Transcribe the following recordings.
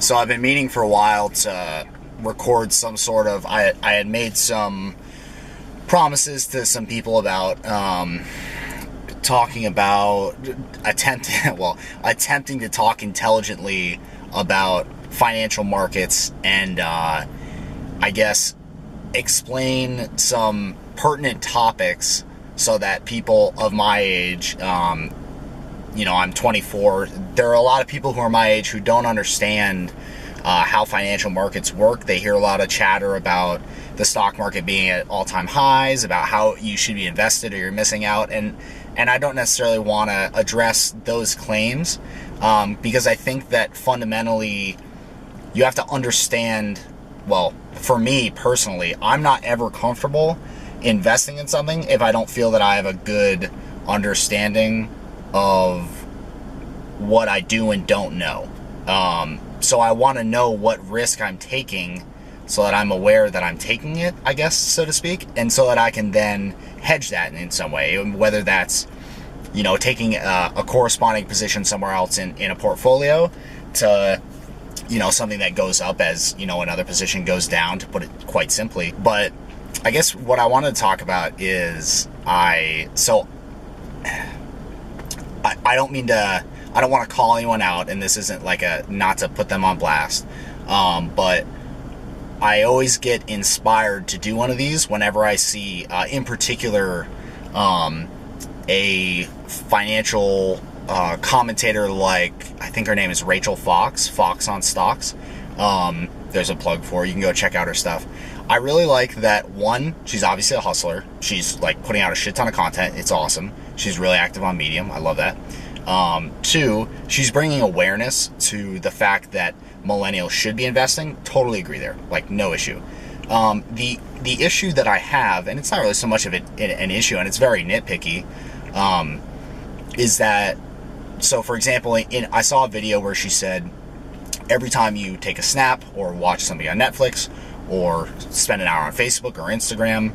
So I've been meaning for a while to record some sort of, I had made some promises to some people about talking about attempting to talk intelligently about financial markets and I guess explain some pertinent topics so that people of my age, I'm 24. There are a lot of people who are my age who don't understand how financial markets work. They hear a lot of chatter about the stock market being at all-time highs, about how you should be invested or you're missing out. And I don't necessarily want to address those claims because I think that fundamentally you have to understand, well, for me personally, I'm not ever comfortable investing in something if I don't feel that I have a good understanding of what I do and don't know. So I want to know what risk I'm taking so that I'm aware that I'm taking it, I guess, so to speak, and so that I can then hedge that in some way, whether that's, taking a corresponding position somewhere else in a portfolio to, something that goes up as, another position goes down, to put it quite simply. But I guess what I wanted to talk about is I don't want to call anyone out, and this isn't like not to put them on blast, but I always get inspired to do one of these whenever I see, in particular, a financial commentator like, I think her name is Rachel Fox on Stocks. There's a plug for her. You can go check out her stuff. I really like that, one, she's obviously a hustler. She's like putting out a shit ton of content. It's awesome. She's really active on Medium. I love that. Two, she's bringing awareness to the fact that millennials should be investing. Totally agree there. Like, no issue. The issue that I have, and it's not really so much of an issue, and it's very nitpicky, is that, so for example, I saw a video where she said, every time you take a snap or watch somebody on Netflix or spend an hour on Facebook or Instagram,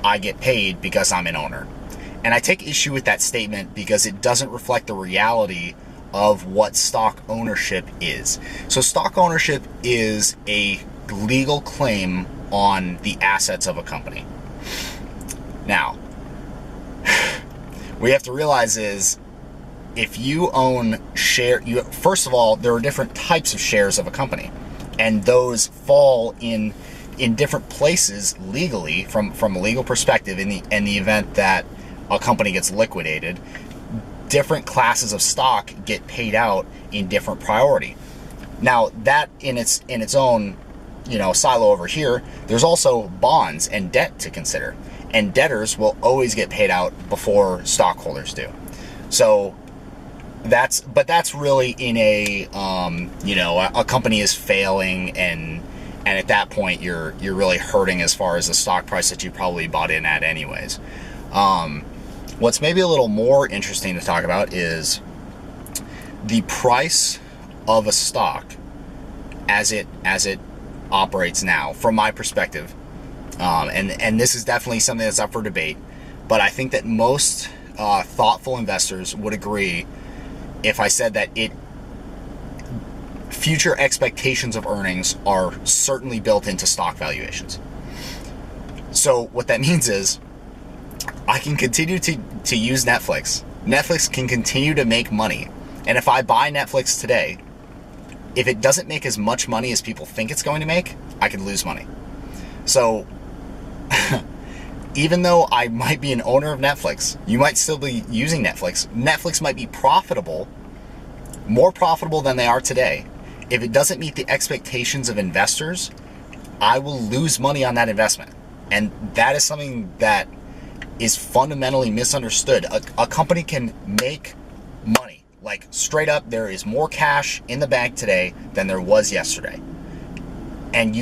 I get paid because I'm an owner. And I take issue with that statement because it doesn't reflect the reality of what stock ownership is. So stock ownership is a legal claim on the assets of a company. Now, what you have to realize is, if you own first of all, there are different types of shares of a company, and those fall in different places legally from a legal perspective. In the event that a company gets liquidated, different classes of stock get paid out in different priority. Now, that in its own silo over here, there's also bonds and debt to consider, and debtors will always get paid out before stockholders do. So that's really in a company is failing, and at that point you're really hurting as far as the stock price that you probably bought in at anyways. What's maybe a little more interesting to talk about is the price of a stock as it operates now, from my perspective. And this is definitely something that's up for debate, but I think that most thoughtful investors would agree if I said that future expectations of earnings are certainly built into stock valuations. So what that means is, I can continue to use Netflix. Netflix can continue to make money. And if I buy Netflix today, if it doesn't make as much money as people think it's going to make, I could lose money. So even though I might be an owner of Netflix, you might still be using Netflix. Netflix might be profitable, more profitable than they are today. If it doesn't meet the expectations of investors, I will lose money on that investment. And that is something that is fundamentally misunderstood. A company can make money. Like, straight up, there is more cash in the bank today than there was yesterday. And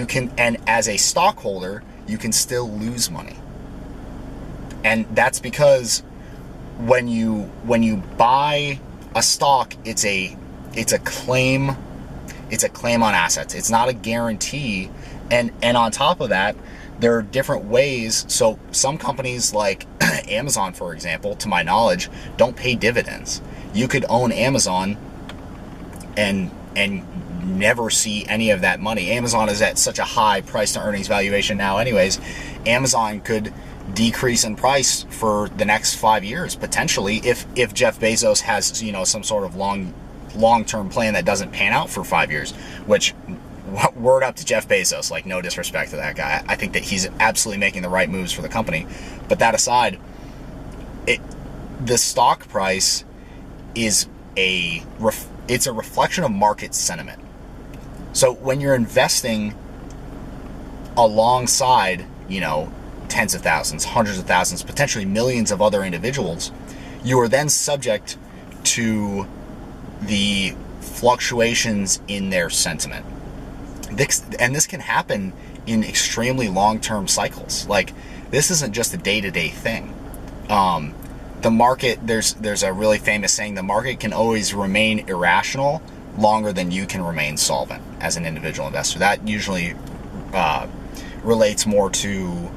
as a stockholder, you can still lose money. And that's because when you buy a stock, it's a claim on assets. It's not a guarantee. And on top of that, there are different ways. So some companies like Amazon, for example, to my knowledge, don't pay dividends. You could own Amazon and never see any of that money. Amazon is at such a high price to earnings valuation now anyways. Amazon could decrease in price for the next 5 years potentially if Jeff Bezos has, you know, some sort of long-term plan that doesn't pan out for 5 years, which, word up to Jeff Bezos, like, no disrespect to that guy. I think that he's absolutely making the right moves for the company. But that aside, the stock price is it's a reflection of market sentiment. So when you're investing alongside, you know, tens of thousands, hundreds of thousands, potentially millions of other individuals, you are then subject to the fluctuations in their sentiment. This can happen in extremely long-term cycles. Like, this isn't just a day-to-day thing. The market, there's a really famous saying, the market can always remain irrational longer than you can remain solvent as an individual investor. That usually relates more to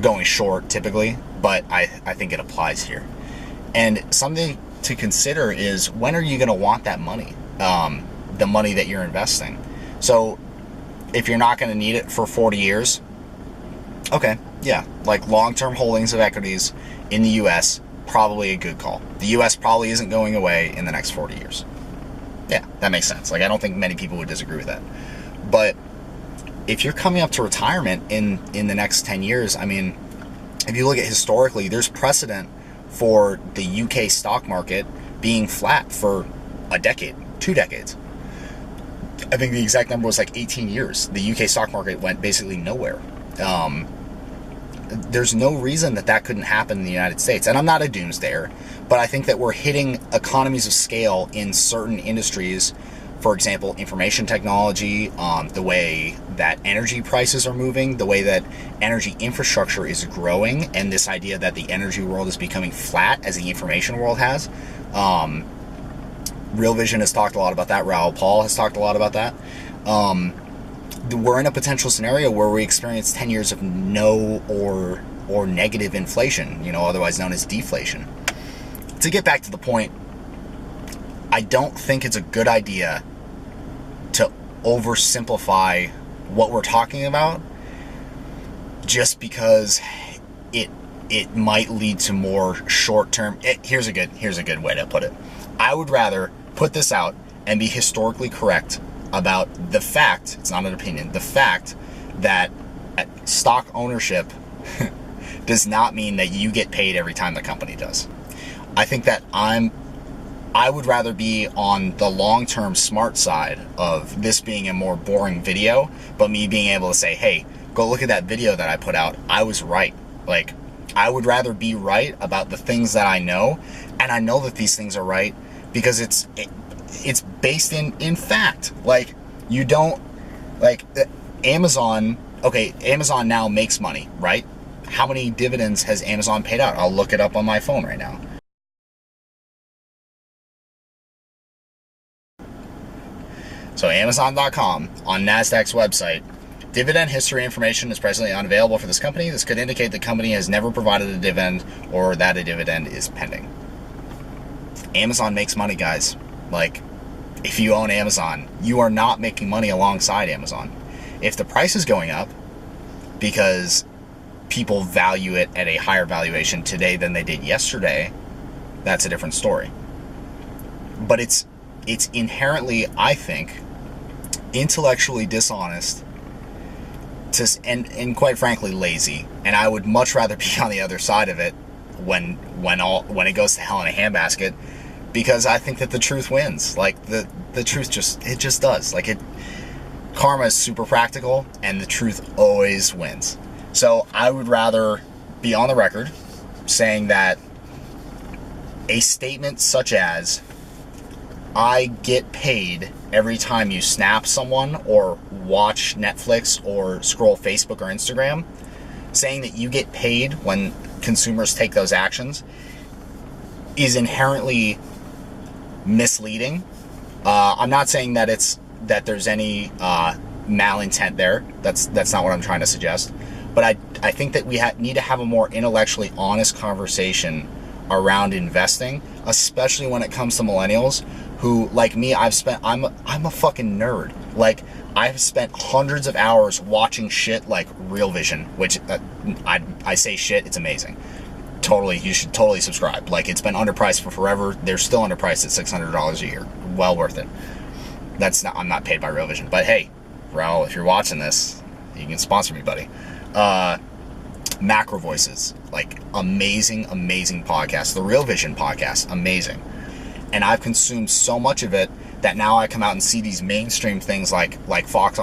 going short typically, but I think it applies here. And something to consider is, when are you going to want that money, the money that you're investing? So if you're not going to need it for 40 years, okay, yeah, like long-term holdings of equities in the U.S., probably a good call. The U.S. probably isn't going away in the next 40 years. Yeah, that makes sense. Like, I don't think many people would disagree with that. But if you're coming up to retirement in the next 10 years, I mean, if you look at historically, there's precedent for the UK stock market being flat for a decade, 2 decades. I think the exact number was like 18 years. The UK stock market went basically nowhere. There's no reason that couldn't happen in the United States. And I'm not a doomsdayer, but I think that we're hitting economies of scale in certain industries. For example, information technology, the way that energy prices are moving, the way that energy infrastructure is growing, and this idea that the energy world is becoming flat as the information world has. Real Vision has talked a lot about that. Raoul Pal has talked a lot about that. We're in a potential scenario where we experience 10 years of no or negative inflation, you know, otherwise known as deflation. To get back to the point, I don't think it's a good idea to oversimplify what we're talking about just because it might lead to more short-term. Here's a good way to put it. I would rather put this out and be historically correct about the fact, it's not an opinion, the fact that stock ownership does not mean that you get paid every time the company does. I think that I would rather be on the long-term smart side of this being a more boring video, but me being able to say, hey, go look at that video that I put out. I was right. Like, I would rather be right about the things that I know, and I know that these things are right because it's based in fact. Like, you don't, like, Amazon, okay, Amazon now makes money, right? How many dividends has Amazon paid out? I'll look it up on my phone right now. So Amazon.com, on NASDAQ's website, dividend history information is presently unavailable for this company. This could indicate the company has never provided a dividend or that a dividend is pending. Amazon makes money, guys. Like, if you own Amazon, you are not making money alongside Amazon. If the price is going up because people value it at a higher valuation today than they did yesterday, that's a different story. But it's inherently, I think, intellectually dishonest and quite frankly lazy. And I would much rather be on the other side of it when it goes to hell in a handbasket, because I think that the truth wins. Like, the truth just does. Like, karma is super practical, and the truth always wins. So I would rather be on the record saying that a statement such as, I get paid every time you snap someone or watch Netflix or scroll Facebook or Instagram, saying that you get paid when consumers take those actions, is inherently misleading. I'm not saying that there's any malintent there. That's not what I'm trying to suggest. But I think that we need to have a more intellectually honest conversation around investing, especially when it comes to millennials who, like me, I'm a fucking nerd. Like, I've spent hundreds of hours watching shit like Real Vision, which I say shit, it's amazing. Totally, you should totally subscribe. Like, it's been underpriced for forever. They're still underpriced at $600 a year. Well worth it. I'm not paid by Real Vision, but hey, Raul, if you're watching this, you can sponsor me, buddy. Macro Voices, like, amazing podcast. The Real Vision podcast, amazing. And I've consumed so much of it that now I come out and see these mainstream things like Fox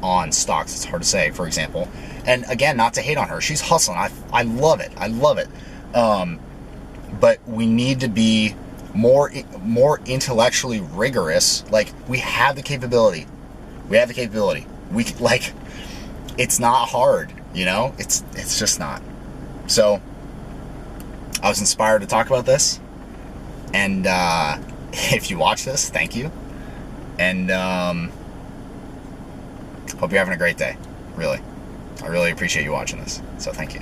on Stocks. It's hard to say, for example. And again, not to hate on her, she's hustling. I love it. I love it. But we need to be more intellectually rigorous. Like, we have the capability. It's not hard, you know? It's just not. So I was inspired to talk about this. And if you watch this, thank you. And hope you're having a great day. Really. I really appreciate you watching this. So thank you.